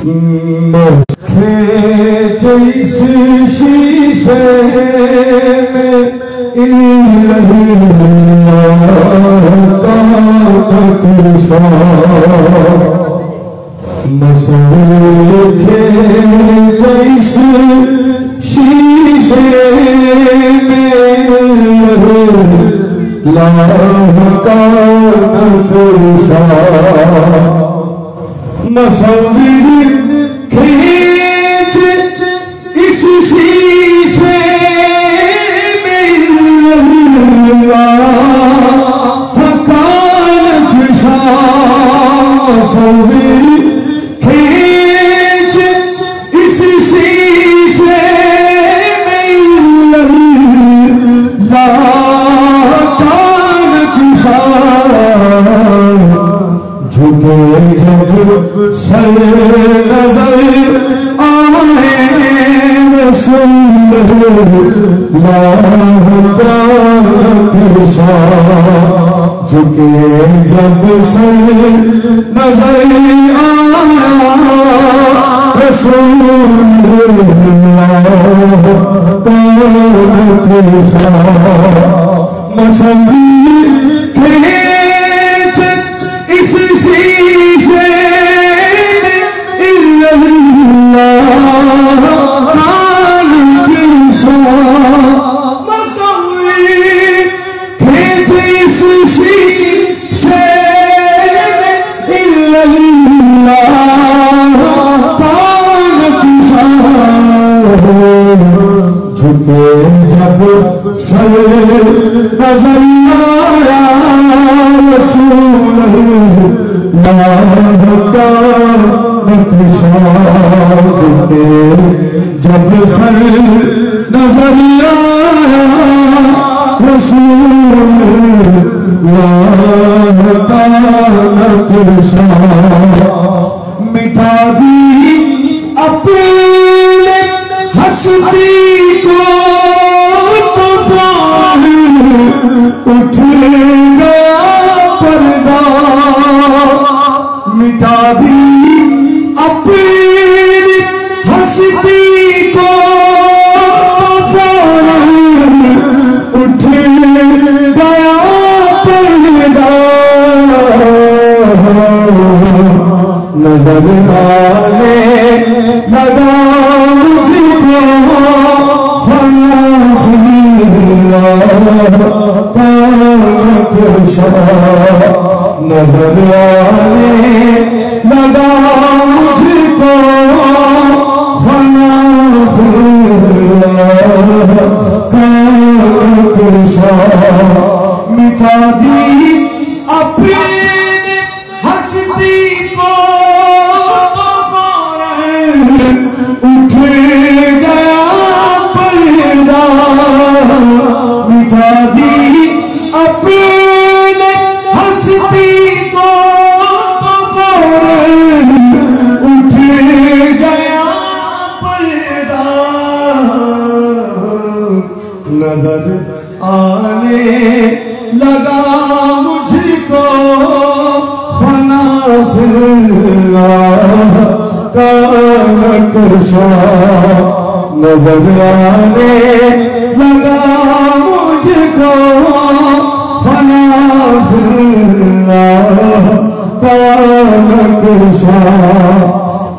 مکھے جیسے شیشے میں اللہ کا نقشہ مکھے جیسے شیشے میں اللہ کا نقشہ مصور کھینچ اس شیشے میں اللہ کا نقشہ مصور کھینچ اس شیشے میں اللہ کا نقشہ جھکے جب سر نظر آئے رسول اللہ کا نقشہ جھکے جب سر نظر آیا رسول اللہ کا نقشہ مصور کھینچ اس شیشے میں اللہ کا نقشہ مصور کھینچ اس شیشے میں اللہ کا نقشہ جھکے جب سر نظر آیا رسول اللہ کا نقشہ جھکے جب سر نظر آیا رسول اللہ کا نقشہ مٹا دی اپنے ہستی کو طوفان اٹھ گیا پردہ مٹا دی اپنی ہستی کو طوفان اٹھ گیا پردہ نظر آنے لگا مجھ کو فنا فی اللہ کا نقشہ نظر آنے لگا مجھ کو فنا فی اللہ کا نقشہ مٹا دی اپنے ہستی کو اٹھ گیا پردہ مٹا دی اپنے ہستی کو اٹھ گیا پردہ نظر آنے لگا مجھ کو فنا فی اللہ کا نقشہ نظر آنے لگا مجھ کو فنا فی اللہ کا نقشہ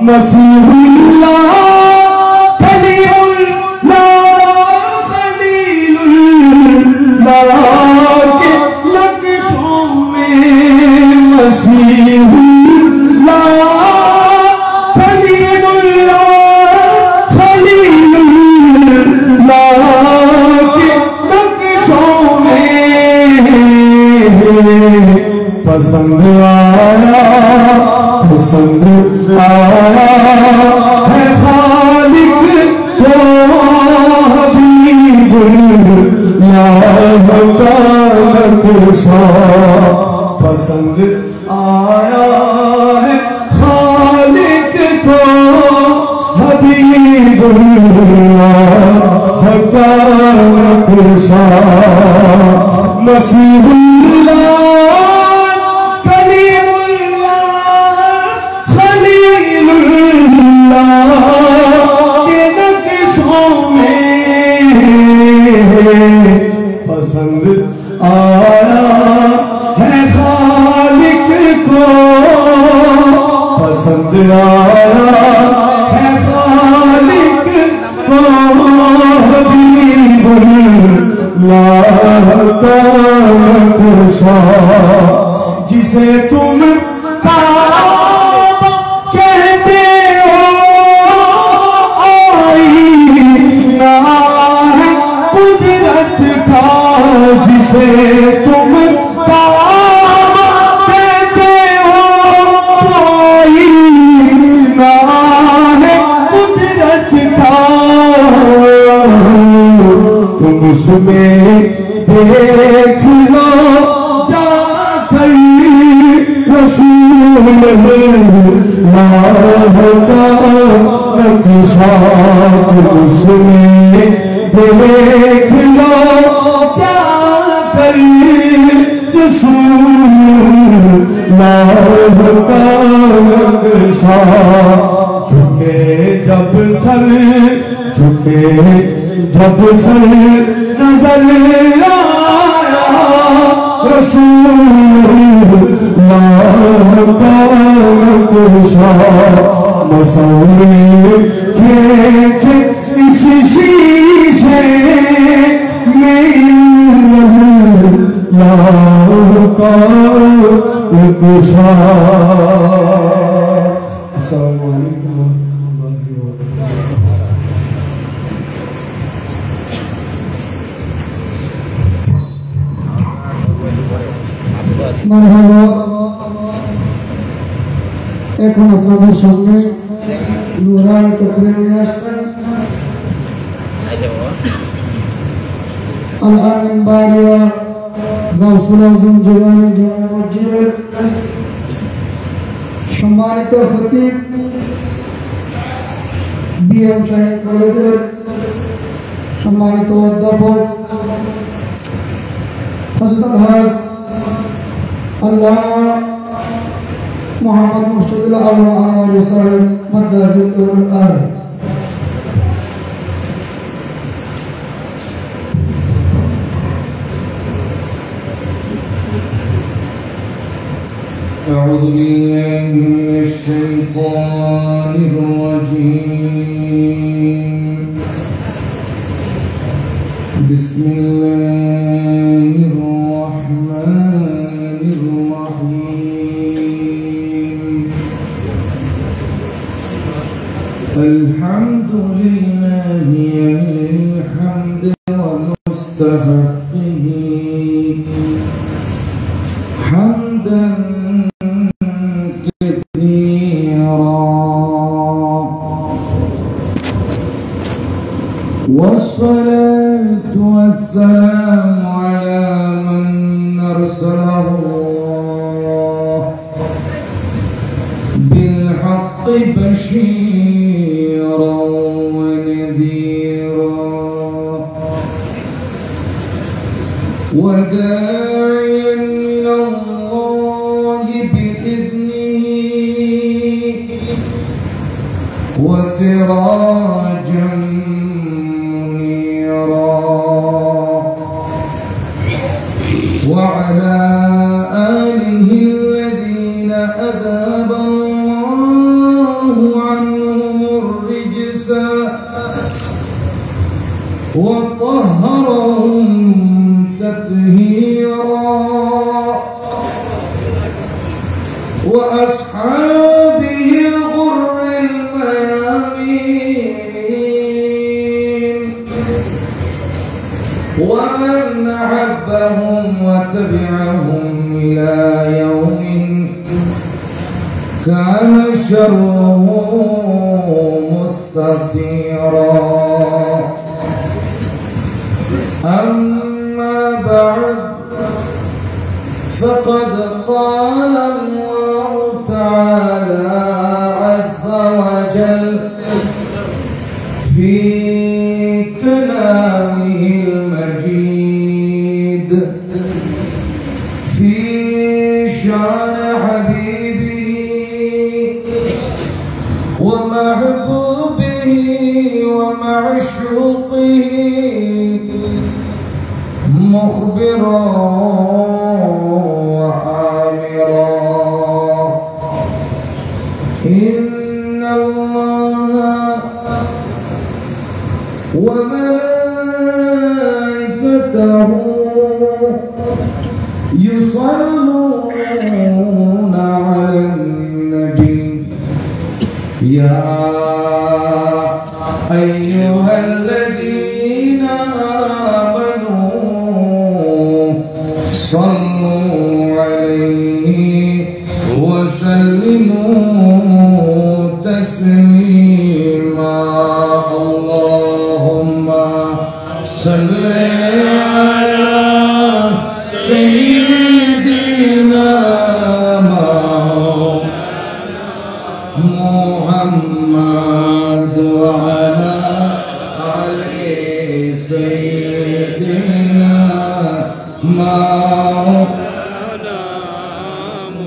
مسیح اللہ کلیم اللہ خلیل اللہ کے نقشوں میں مسیح اللہ پسند آیا ہے خالق کو حبیب اللہ کا نقشہ پسند آیا ہے خالق کو حبیب اللہ کا نقشہ مسیح اللہ کلیم اللہ خلیل اللہ آیا ہے خالق کو حبیب اللہ کا نقشہ جسے تم کعبہ کہتے ہو آئینہ ہے قدرت کا جسے تم کعبہ کہتے ہو آئینہ ہے قدرت کا تم اس میں دیکھ لو جا کر رسول اللہ کا نقشہ تم اس میں دیکھ لو جا کر رسول اللہ کا نقشہ جھکے جب سر نظر آیا رسول اللہ کا نقشہ مصور کھینچ اس شیشے میں اللہ کا نقشہ. السلام علیکم مرحبا. এখন আপনাদের সঙ্গে নুরানি তকরির নিয়ে আসবেন আল-আমিন বাড়িয়া গাউসুল আজম জিলানী জামে মসজিদের সম্মানিত খতিব বিএম শাহীন কলেজের সম্মানিত অধ্যাপক হযরত আলহাজ আল্লামা محمد مرشد العالم انواری صاحب مدرسۃ العالم. أعوذ بالله من الشيطان الرجيم. بسم الله الرحمن الرحيم. الحمد لله الحمد ومستحقه حمدا والصلاة والسلام على من أرسله الله بالحق بشيرا ونذيرا وداعيا إلى الله بإذنه وسراجا وعلى آله الذين أذهب الله عنهم الرجس وطهرهم تطهيرا وأصحابه الغر الميامين ومن أحبهم وتبعهم إلى يوم كان شره مستطيرا. أما بعد فقد قال الله تعالى عز وجل في كلامه المجيد في شان حبيبه ومحبوبه ومعشوقه مخبرا وآمرا إن الله وملائكته يصلون على النبي يا أيها الذين آمنوا صلوا عليه وسلموا تسليما اللهم صل على سيدنا محمد وعلى آل سيدنا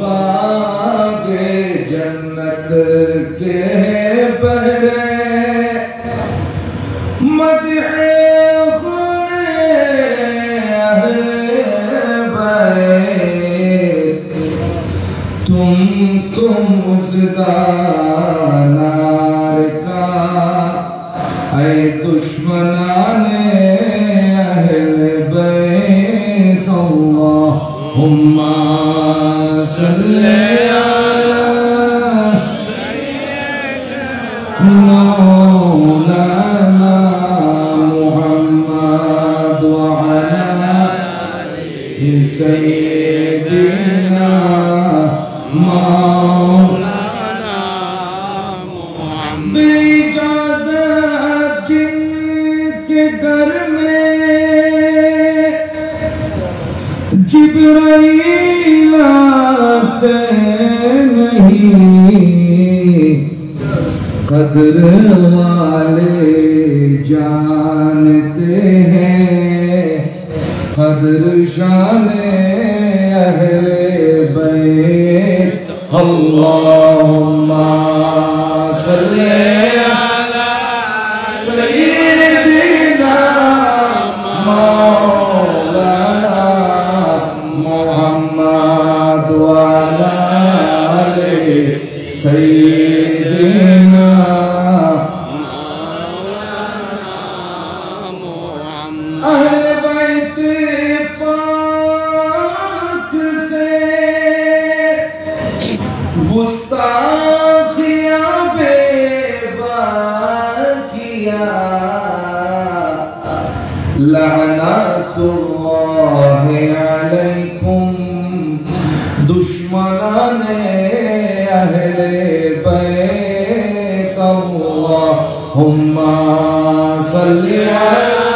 باغ جنت کے پہرے مدح تم مزدانار کا اے دشمنان اہل بیت اللہم صلی علی مولانا محمد وعلی سیدنا مولانا محمد اجازت جن کے گھر میں جبرائیل آتے نہیں قدر والے جانتے ہیں قدر شان اہل بیت اللہم صلی علی سیدنا مولانا محمد وعلی آل سیدنا مولانا اہل بیت پاک سے گستاخیاں بے باکیہ لعنت اللہ علیکم دشمنان اہل بیت اللہم صلی علی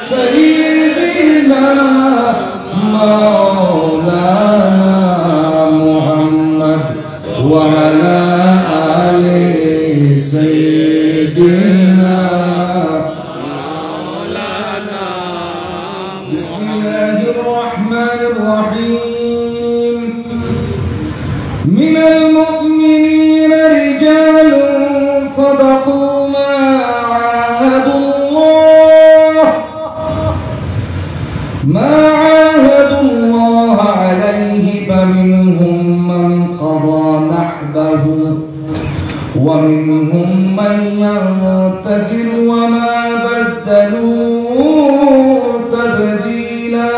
سیدنا مولانا محمد وعلى آل سيدنا مولانا بسم الله الرحمن الرحيم من المؤمنين رجال صدقوا ما عاهدوا الله عليه فمنهم من قضى نحبه ومنهم من ينتظر وما بدلوا تبديلا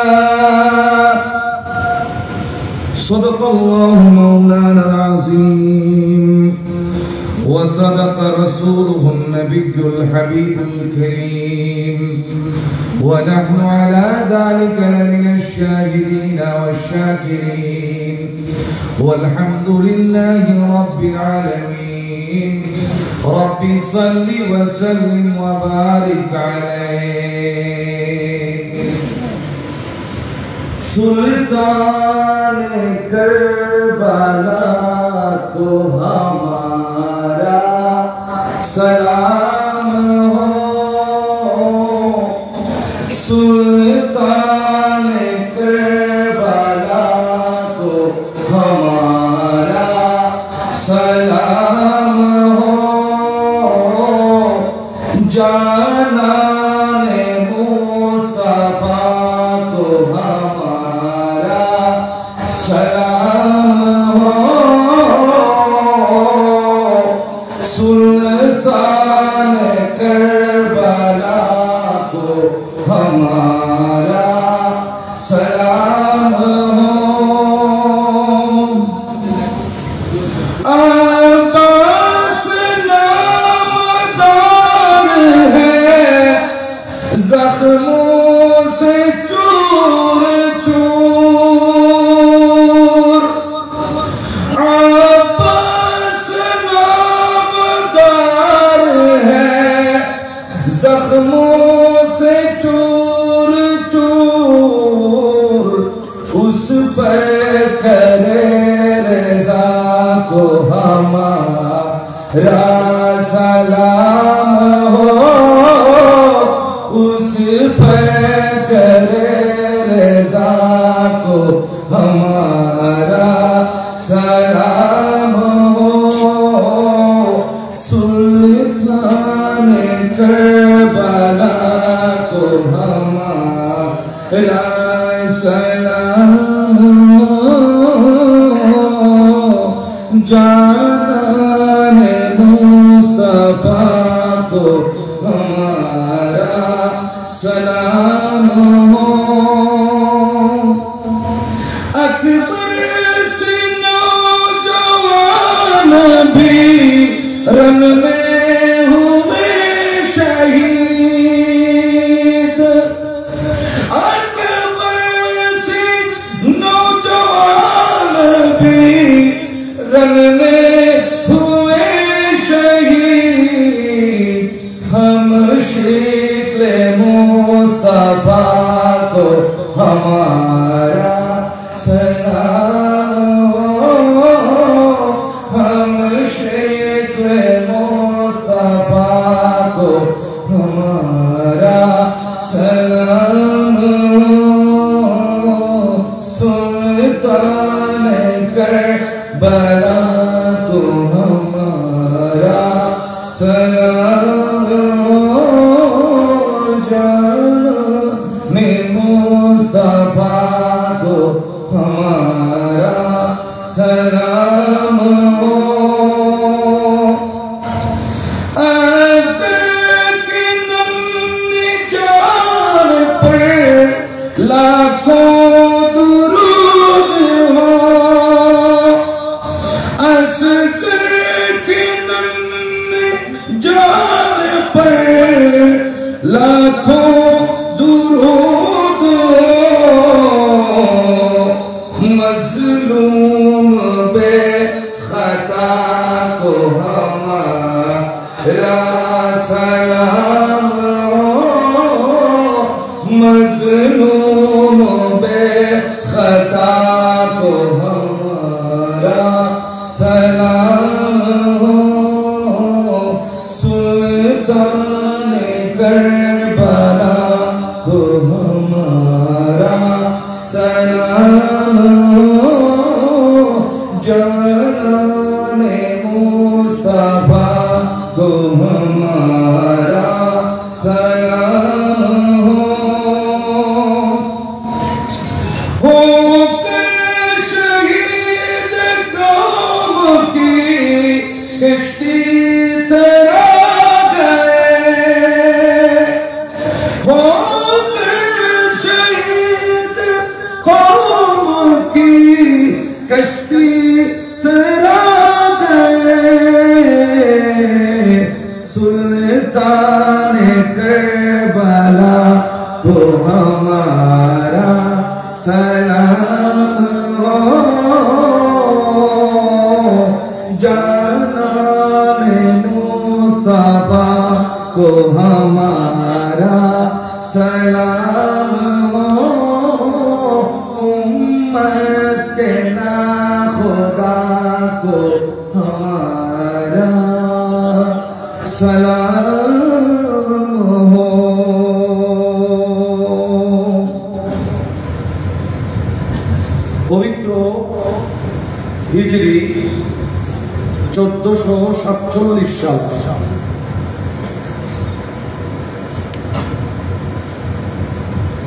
صدق الله مولانا العظيم وصدق رسوله النبي الحبيب الكريم ونحن على ذلك لمن الشاهدين والشاكرين والحمد لله رب العالمين رب صل وسلم وبارك عليه سلطان کربلا کو ہمارا سلام ہو سلطان کربلا کو ہمارا سلام ہو جانان مصطفیٰ کو ہمارا سلام ہو सुल्तान करबला को हमारा सलाम हो। अब्बास नामदार है जख्मों से चूर चूर। अब्बास नामदार है जख्मों से चूर चूर। उस पर करे रज़ा को हमारा सलाम हो। उस पर करे रज़ा को हमारा सलाम हो। सुल्तान करबला को हमारा सलाम हो। जान मुस्तफा को हमारा सलाम हो। अकबर से नौजवान भी रन में हुए शहीद। अकबर से नौजवान भी रन में हुए शहीद। हम शिक्ल मुस्तफा को हमारा सलाम हो। हम शिक्ल मुस्तफा को हमारा सलाम हो। सुल्तान करबला को हमारा सलाम हो। जाने मुस्तफा को हमारा सलाम हो। अस्कर की नन्ही जान पर लाखों दुरूद हो। अस्कर की नन्ही जान पर लाखों दुरूद हो। मज़लूम बेख़ता को हमारा सलाम हो। मज़लूम बेख़ता को हमारा सलाम हो। सुल्तान करबला को हमारा सलाम हो। जाने मुस्तफा को हमारा सलाम हो। कर शहीद कौम की किश्ती तरा गए। होकर शहीद कौम की कश्ती तरा गए। सुल्तान करबला को हमारा सलाम हो। जाने मुस्तफा को हमारा सलाम हो। उम्मत के नाखुदा को हमारा सलाम हो। पवित्र हिजरी 1447 साल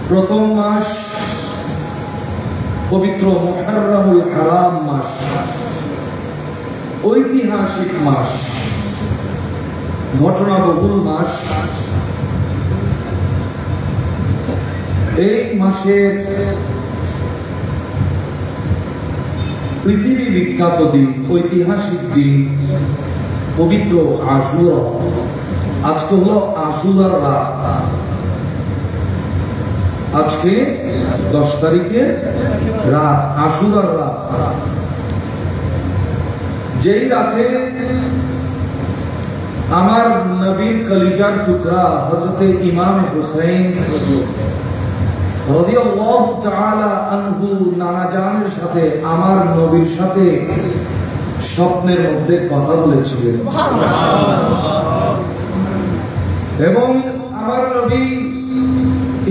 প্রথম মাস পবিত্র মুহররমুল হারাম মাস, ঐতিহাসিক মাস। ঘটনা বহুল মাস। এই মাসের পৃথিবী বিখ্যাত দিন, ঐতিহাসিক দিন পবিত্র আশুরা। আজকে হলো আশুরার রাত। আজকে 10 তারিখের রাত, আশুরার রাত। যেই রাতে আমার নবীর কলিজার টুকরা হযরতে ইমাম হুসাইন রাদিয়াল্লাহু তাআলা আনহু নানা জানের সাথে আমার নবীর সাথে স্বপ্নের মধ্যে কথা বলেছিলেন, এবং আমার নবী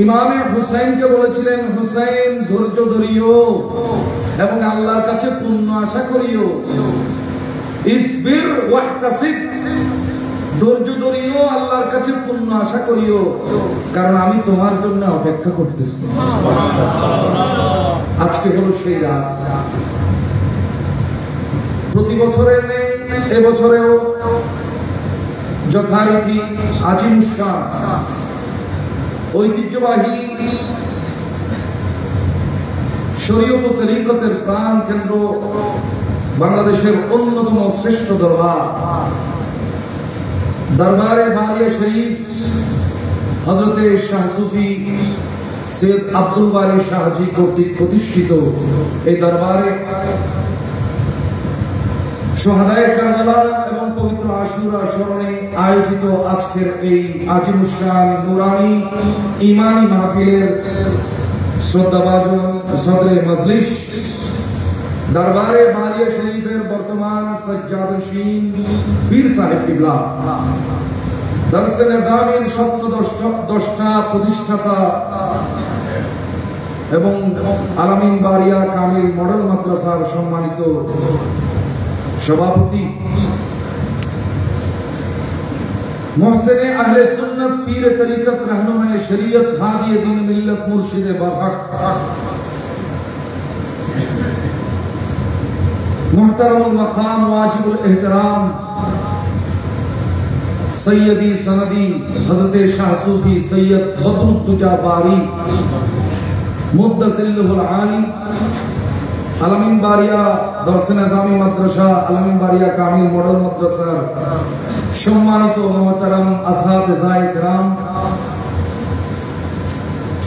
ইমামে হুসাইনকে বলেছিলেন, হুসাইন ধৈর্য ধরিও এবং আল্লাহর কাছে পুণ্য আশা করিও। ইসবির ওয়াহতাসিব, ধৈর্য ধরিও, আল্লাহর কাছে পুণ্য আশা করিও, কারণ আমি তোমার জন্য অপেক্ষা করতেছি। আজকে হলো সেই রাত। প্রতি বছরের নেই, এবছরেও যথারীতি আজিমুশান ঐতিহ্যবাহী শরীয়ত ও তরিকতের প্রাণ কেন্দ্র, বাংলাদেশের অন্যতম শ্রেষ্ঠ দরবার দরবারে বারিয়া শরীফ হযরতে শাহ সুফি সৈয়দ আব্দুল বারী শাহজি কর্তৃক প্রতিষ্ঠিত এই দরবারে শহাদায়ে কারবালা এবং পবিত্র আশুরা স্মরণে আয়োজিত আজকের এই আজিমুশান নুরানি ঈমানি মাহফিলের শ্রদ্ধাভাজন সদরে মজলিস দরবারে বারিয়া শরীফের বর্তমান সজ্জাদনশীন পীর সাহেব কিবলা, দরসে নিজামের স্বপ্নদ্রষ্টা প্রতিষ্ঠাতা এবং আলামিন বারিয়া কামিল মডেল মাদ্রাসার সম্মানিত সভাপতি, মোহসেনে আহলে সুন্নাত পীর তরিকত रहनुमाए शरीयत हादी दीन मिल्लत मुर्शिदे बरहक मुहतरमुल मकाम वाजिबुल एहतराम सैयदी सनदी हजरत शाह सूफी सैयद बदरुद्दुजा बारी मुद्दसिल्लुहुल आली আলামিন বারিয়া দরসে নিজামি মাদ্রাসা, আলামিন বারিয়া কামিল মডেল মাদ্রাসার সম্মানিত মুহতারাম আসহাবে ইকরাম,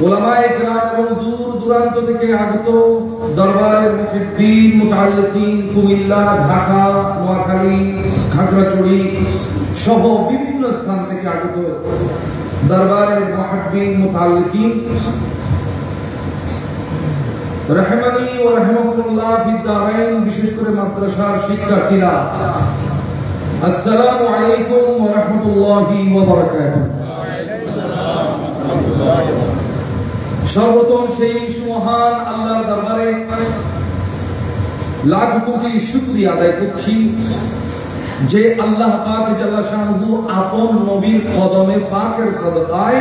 উলামায়ে ইকরাম এবং দূর দূরান্ত থেকে আগত দরবারের মুহিব্বিন মুতাআল্লিকিন, কুমিল্লা, ঢাকা, নোয়াখালী, খাগড়াছড়ি সহ বিভিন্ন স্থান থেকে আগত দরবারের মুহিব্বিন মুতাআল্লিকিন, রহমানি ও রহমাতুল্লাহ ফিদ দারাইন, বিশেষ করে মাদ্রাসার শিক্ষার্থীরা, আসসালামু আলাইকুম ওয়া রাহমাতুল্লাহি ওয়া বারাকাতুহু। সর্বপ্রথম সেই সুমহান আল্লাহর দরবারে লাখ কোটি শুকরিয়া আদায় করছি যে আল্লাহ পাক জাল্লা শানহু আপন নবীর কদমে পাকের সাদকায়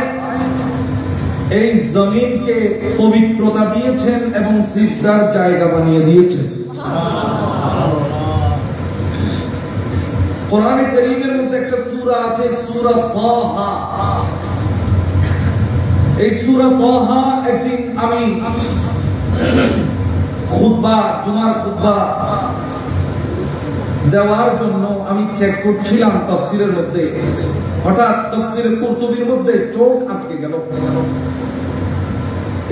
এই জমিনকে পবিত্রতা দিয়েছেন এবং সিজদার জায়গা বানিয়ে দিয়েছেন। কোরআনে কারীমের মধ্যে একটা সূরা আছে, সূরা তাহা। এই সূরা তাহা একদিন আমি খুতবা, জুমার খুতবা দেওয়ার জন্য আমি চেক করছিলাম তাফসীরের মধ্যে, হঠাৎ তাফসীরে কুরতুবীর মধ্যে চোখ আটকে গেল।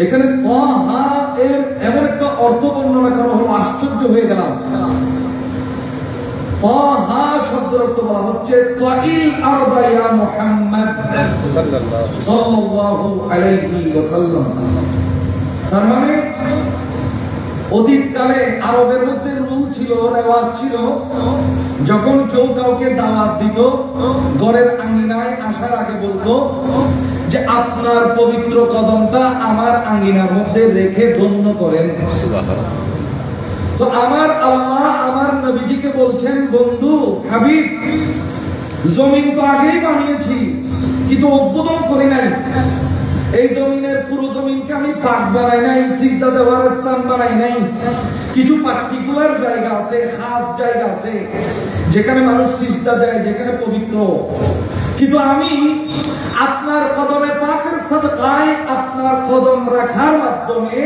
এখানে তাহা এর এমন একটা অর্থ বর্ণনা করা হলো, আশ্চর্য হয়ে গেলাম। তাহা শব্দের অর্থ বলা হচ্ছে তাইল আরদা ইয়া মুহাম্মদ সাল্লাল্লাহু আলাইহি ওয়াসাল্লাম। তার মানে অতীতকালে আরবের মধ্যে রুল ছিল, রেওয়াজ ছিল, যখন কেউ কাউকে দাওয়াত দিত ঘরের আঙ্গিনায় আসার আগে বলতো যে আপনার পবিত্র কদমটা আমার আঙ্গিনার মধ্যে রেখে ধন্য করেন। তো আমার আল্লাহ আমার নবীজিকে বলছেন, বন্ধু হাবিব, জমিন তো আগেই বানিয়েছি কিন্তু উদ্বোধন করি নাই। এই জমিনের পুরো জমিনকে আমি পাক বানাই নাই, সিজদা দেওয়ার স্থান বানাই নাই। কিছু পার্টিকুলার জায়গা আছে, খাস জায়গা আছে, যেখানে মানুষ সিজদা যায়, যেখানে পবিত্র। কিন্তু আমি আপনার কদমে পাকের সাদকায়, আপনার কদম রাখার মাধ্যমে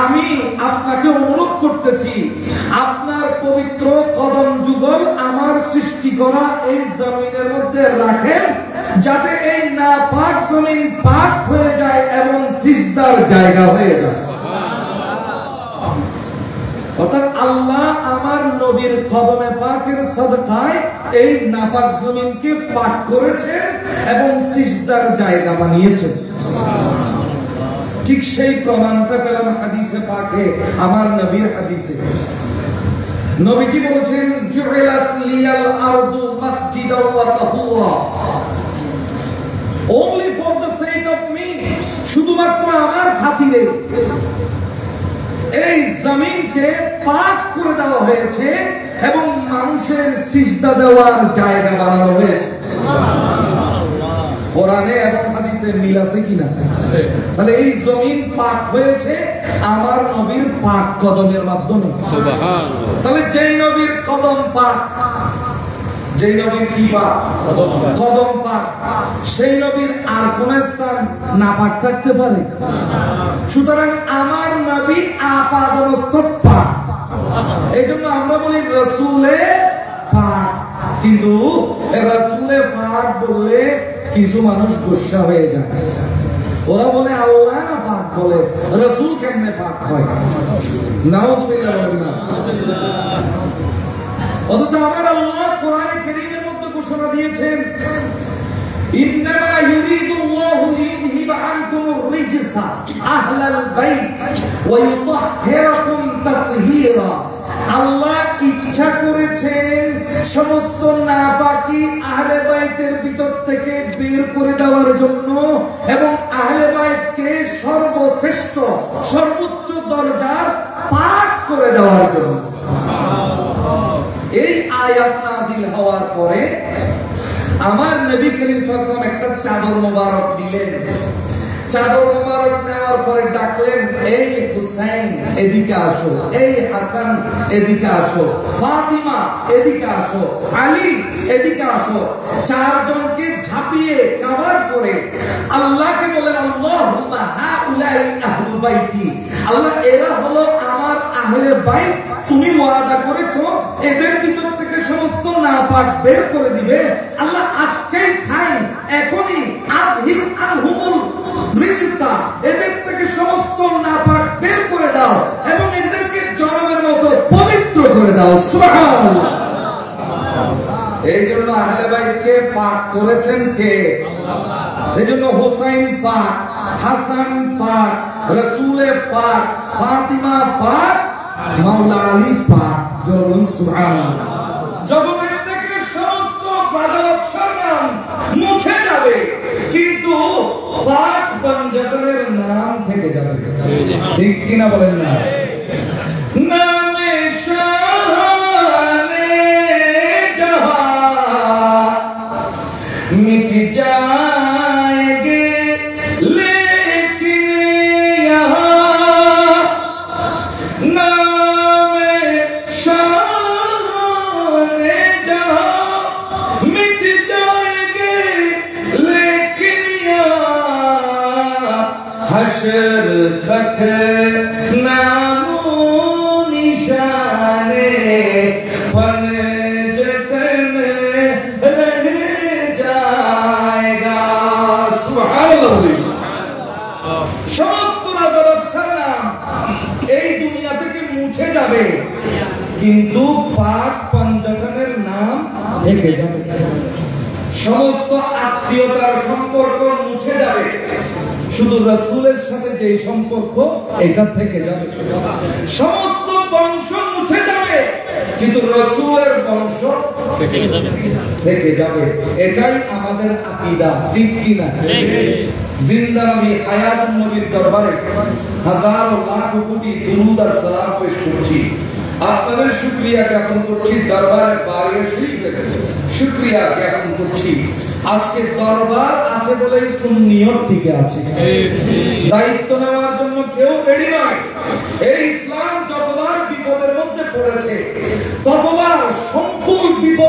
আমি আপনাকে অনুরোধ করতেছি, আপনার পবিত্র কদম যুগল আমার সৃষ্টি করা এই জমিনের মধ্যে রাখেন, যাতে এই নাপাক জমিন পাক হয়ে যায় এবং সিজদার জায়গা হয়ে যায়। অর্থাৎ আল্লাহ আমার নবীর কদমে পাকের সাদকায় এই নাপাক জমিনকে পাক করেছেন এবং সিজদার জায়গা বানিয়েছেন। ঠিক সেই প্রমাণটা পেলাম হাদিসে পাকে, আমার নবীর হাদিসে। নবীজি বলেছেন, জুইলাত লিয়াল আরদু মাসজিদাও ওয়া Tahura, only for the sake of me, শুধুমাত্র আমার খাতিরে এই জমিনকে পাক করে দেওয়া হয়েছে এবং মানুষের সিজদা দেওয়ার জায়গা বানানো হয়েছে। কোরআনে এবং হাদিসে মিল আছে কিনা? তাহলে এই জমিন পাক হয়েছে আমার নবীর পাক কদমের মাধ্যমে। তাহলে যেই নবীর কদম পাক, যেই নবীর কি পাক? কদম পাক, সেই নবীর আর কোন স্থান নাপাক থাকতে পারে? সুতরাং আমার নবী আপাদমস্তক পাক। এই জন্য আমরা বলি রসুলে পাক। কিন্তু রসুলে পাক বললে কিছু মানুষ গুসা হয়ে যায়। ওরা বলে আল্লাহ না পাক বলে, রসুল কেমনে পাক হয়? নাউজুবিল্লাহ বলেন না। অথচ আমার আল্লাহ কোরআনে কারীমের মধ্যে ঘোষণা দিয়েছেন, ইন্নামা ইউরিদুল্লাহু লিইউযহিবা আনকুমুর রিজসা আহলাল বাইত ওয়া ইউতাহহিরাকুম তাতহীরা। আল্লাহ ইচ্ছা করেছেন সমস্ত নাপাকি আহলে বাইতের ভিতর থেকে বের করে দেওয়ার জন্য এবং আহলে বাইতকে সর্বশ্রেষ্ঠ সর্বোচ্চ দরজার পাক করে দেওয়ার জন্য। এই আয়াত নাযিল হওয়ার পরে আমার নবী করিম সাল্লাল্লাহু আলাইহি ওয়াসাল্লাম একটা চাদর মোবারক দিলেন। চাদর মোবারক নেওয়ার পরে ডাকলেন, এই হুসাইন এদিকে আসো, এই হাসান এদিকে আসো, ফাতিমা এদিকে আসো, আলী এদিকে আসো। চারজনকে ঝাঁপিয়ে কভার করে আল্লাহকে বলেন, আল্লাহুম্মা হাউলাই আহলু বাইতি, আল্লাহ এরা হলো আমার আহলে বাইত, তুমি ওয়াদা করেছো এদের ভিতর থেকে সমস্ত নাপাক বের করে দিবে। আল্লাহ আজকেই টাইম, এখনই আজহিব আনহুমুল রিজসা, এদের থেকে সমস্ত নাপাক বের করে দাও এবং এদেরকে জনমের মতো পবিত্র করে দাও। সুবহানাল্লাহ। এই জন্য আহলে বাইতকে পাক করেছেন কে? আল্লাহ। এই জন্য হোসাইন পাক, হাসান পাক, রাসূলে পাক, ফাতিমা পাক, মাওলা আলী পাক। জোরে সুবহানাল্লাহ। জগতের থেকে সমস্ত বাদশার নাম মুছে যাবে, কিন্তু পাক পঞ্জাবের নাম থেকে যাবে। ঠিক কিনা বলেন না? নামে শানে জাহাঁ মিট जाएंगे लेकिन यहाँ नामे शाने जहां मिट जाएंगे लेकिन यहाँ हशर तक नामो निशाने पंजतन रह जाएगा। सुबहानाल्लाह। সমস্ত রাজা বাদশার নাম এই দুনিয়া থেকে মুছে যাবে, কিন্তু পাক পঞ্জাতনের নাম থেকে যাবে। সমস্ত আত্মীয়তার সম্পর্ক মুছে যাবে, শুধু রাসূলের সাথে যে সম্পর্ক এটা থেকে যাবে। সমস্ত বংশ মুছে যাবে, কিন্তু রাসূলের বংশ থেকে যাবে। এটাই আমাদের আকীদা। ঠিক কিনা? জিন্দা নবী হায়াতুন নবীর দরবারে হাজারো লাখ কোটি দুরূদ আর সালাম পেশ করছি। আপনাদের শুকরিয়া জ্ঞাপন করছি, দরবারে বারিয়ে শরীফের শুকরিয়া জ্ঞাপন করছি। আজকে দরবার আছে বলে সুন্নিয়ত টিকে আছে। দায়িত্ব নেওয়ার জন্য কেউ রেডি নয়। এই ইসলাম যতবার বিপদের মধ্যে পড়েছে, ততবার সম্পূর্ণ বিপদ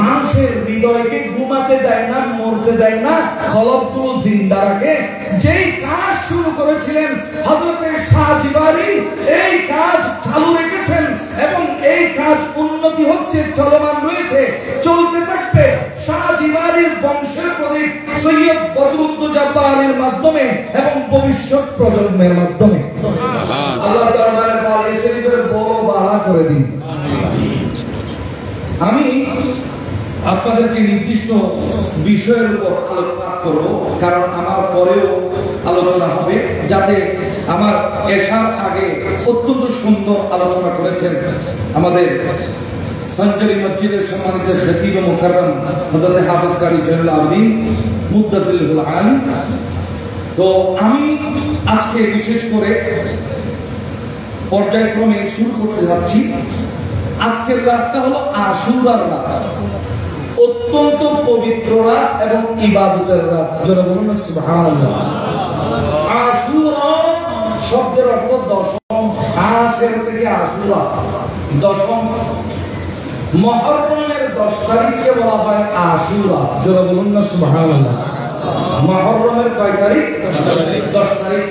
মানুষের হৃদয়কে ঘুমাতে দেয় না, মরতে দেয় না, কলবগুলো জিন্দা রাখে। যেই কাজ শুরু করেছিলেন হযরত শাহ জিবারি, এই কাজ চালু রেখেছেন এবং এই কাজ উন্নতি হচ্ছে, চলমান রয়েছে, চলতে থাকবে। শাহ জিবারির বংশের প্রতীক সৈয়দ বদরুদ্দোজা বাড়ির মাধ্যমে এবং ভবিষ্যৎ প্রজন্মের মাধ্যমে। আল্লাহ দরবারে বাড়ি শরীফের বড় বাড়া করে দিন। আমি আপনাদেরকে নির্দিষ্ট বিষয়ের উপর আলোকপাত করব, কারণ আমার পরেও আলোচনা হবে, যাতে আমার এশার আগে অত্যন্ত সুন্দর আলোচনা করেছেন আমাদের সঞ্জরি মসজিদের সম্মানিত খতিব মুকাররম হযরত হাফেজ কারি জয়নুল আবেদিন মুদ্দাসিরুল আলী। তো আমি আজকে বিশেষ করে পর্যায়ক্রমে শুরু করতে যাচ্ছি। আজকের রাতটা হলো আশুরার রাত, অত্যন্ত পবিত্র রাত এবং ইবাদতের রাত। যারা বলুন সুবহানাল্লাহ। আশুরা শব্দের অর্থ দশম, আশের থেকে আশুরা দশম। মুহররমের 10 তারিখকে বলা হয় আশুরা। যারা বলুন না সুবহানাল্লাহ। মুহররমের কয় তারিখ? 10 তারিখ।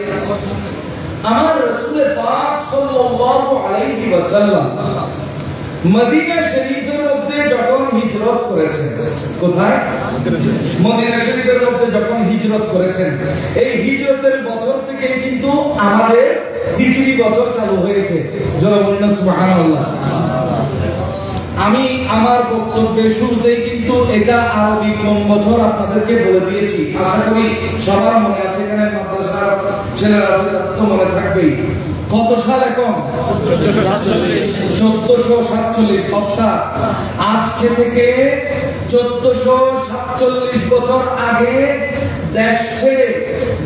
আমার রাসূল পাক সাল্লাল্লাহু আলাইহি ওয়াসাল্লাম মদিনা শরীফের মধ্যে যখন হিজরত করেছেন, কোথায়? মদিনা শরীফের মধ্যে যখন হিজরত করেছেন, এই হিজরতের বছর থেকে কিন্তু আমাদের হিজরি বছর চালু হয়েছে। যারা বলেন না সুবহানাল্লাহ। আমি আমার বক্তব্যের শুরুতেই কিন্তু এটা আরবি কোন বছর আপনাদেরকে বলে দিয়েছি। আশা করি সবার মনে আছে, এখানে মাদ্রাসার ছেলেরা আছে, তাদের তো মনে থাকবেই। কত সাল এখন? 1447। অর্থাৎ আজকে থেকে 1447 বছর আগে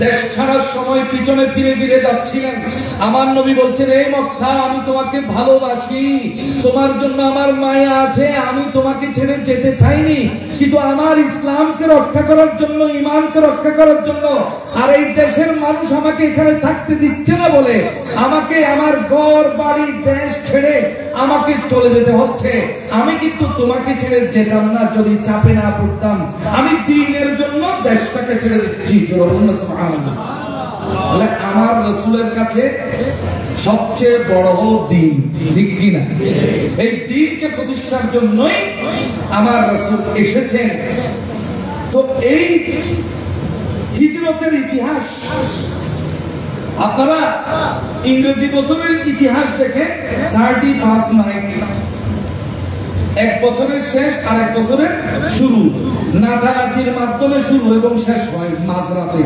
দেশ ছাড়ার সময় পিছনে ফিরে ফিরে যাচ্ছিলেন। আমার নবী বলছেন, এই মক্কা, আমি তোমাকে ভালোবাসি, তোমার জন্য আমার মায়া আছে, আমি তোমাকে ছেড়ে যেতে চাইনি, কিন্তু আমার ইসলামকে রক্ষা করার জন্য, ঈমানকে রক্ষা করার জন্য আর এই দেশের মানুষ আমাকে এখানে থাকতে দিচ্ছে না বলে আমাকে আমার ঘর বাড়ি দেশ ছেড়ে আমাকে চলে যেতে হচ্ছে। আমি কিন্তু তোমাকে ছেড়ে যেতাম না যদি চাপে না পড়তাম। আমি দ্বীনের জন্য দেশটাকে ছেড়ে দিচ্ছি। আমার রাসূলের কাছে সবচেয়ে বড় হলো দ্বীন, ঠিক কিনা? এই দ্বীনকে প্রতিষ্ঠার জন্যই আমার রাসূল এসেছেন। তো এই হিজরতের ইতিহাস আপনারা ইংরেজি বছরের ইতিহাস দেখেন, 31 নাইট, এক বছরের শেষ আর এক বছরের শুরু, নাচানাচির মাধ্যমে শুরু এবং শেষ হয় মাঝরাতে,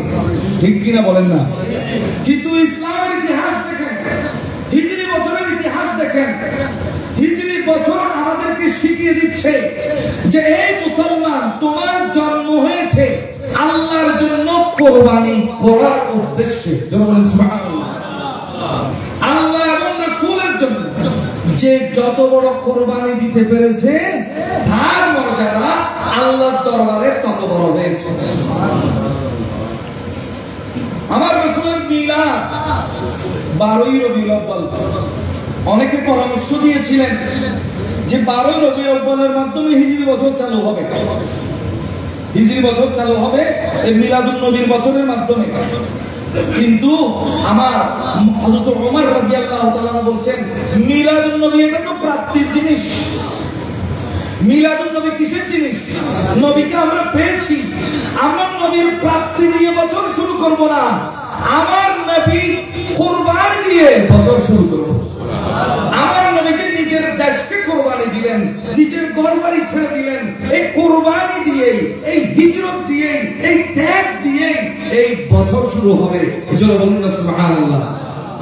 ঠিক কিনা বলেন না? কিন্তু ইসলামের ইতিহাস দেখেন, হিজরি বছরের ইতিহাস দেখেন, হিজরি বছর আমাদেরকে শিখিয়ে দিচ্ছে যে এই মুসলমান, তোমার জন্ম হয়েছে আল্লাহর জন্য কোরবানি করার উদ্দেশ্যে। আল্লাহ এবং রাসূলের জন্য যে যত বড় কোরবানি দিতে পেরেছে, তার মর্যাদা আল্লাহর দরবারে তত বড় হয়েছে। আমার রাসূলের মিলাদ 12ই রবিউল আউয়াল। অনেকে পরামর্শ দিয়েছিলেন যে 12ই রবিউল আউয়ালের মাধ্যমে হিজরি বছর চালু হবে, হিজরি বছর চালু হবে এই মিলাদুন নবীর বছরের মাধ্যমে। কিন্তু আমার হযরত ওমর রাদিয়াল্লাহু তাআলা বলছেন, মিলাদুন নবী এটা তো প্রাপ্তির জিনিস। মিলাদুন নবী কিসের জিনিস? নবীকে আমরা পেয়েছি, আমরা নবীর প্রাপ্তি দিয়ে বছর শুরু করব না, আমার নবী কুরবানি দিয়ে বছর শুরু করব। আমার নবী যে নিজের দেশকে কুরবানি দিলেন, নিজের ঘরবাড়ি ছেড়ে দিলেন, এই কুরবানি দিয়ে, এই হিজরত দিয়ে, এই ত্যাগ দিয়ে এই বছর শুরু হবে। জোরে বলুন না সুবহানাল্লাহ।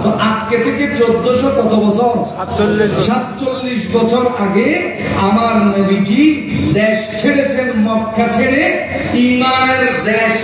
তো আজকে থেকে 1400 কত বছর? 47 বছর আগে আমার নবীজি দেশ ছেড়েছেন, মক্কা ছেড়ে ঈমানের দেশ